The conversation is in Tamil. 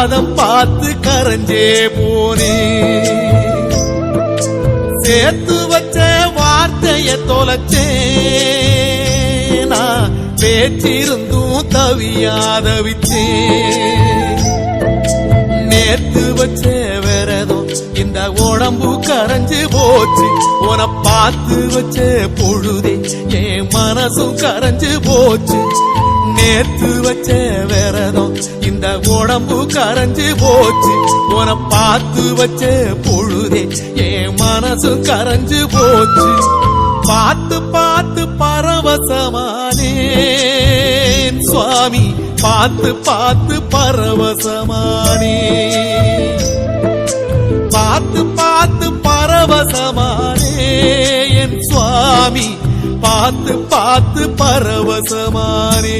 பாதம் பார்த்து கரைஞ்சே போனே சேர்த்து வச்ச வார்த்தைய தொலைச்சேன் நான் பேச்சிருந்தும் தவியாதவிச்சேன் நேத்து வச்ச விரதம் இந்த உடம்பு கரைஞ்சு போச்சு உன பார்த்து வச்ச பொழுதே என் மனசும் கரைஞ்சு போச்சு நேத்து வச்ச விரதம் இந்த உடம்பு கரைஞ்சு போச்சு உன பார்த்து வச்ச பொழுதே என் மனசும் கரைஞ்சு போச்சு பார்த்து பார்த்து பரவசமானேன் சுவாமி பார்த்து பார்த்து பரவசமானே பார்த்து பார்த்து பரவசமானே என் சுவாமி பார்த்து பார்த்து பரவசமானே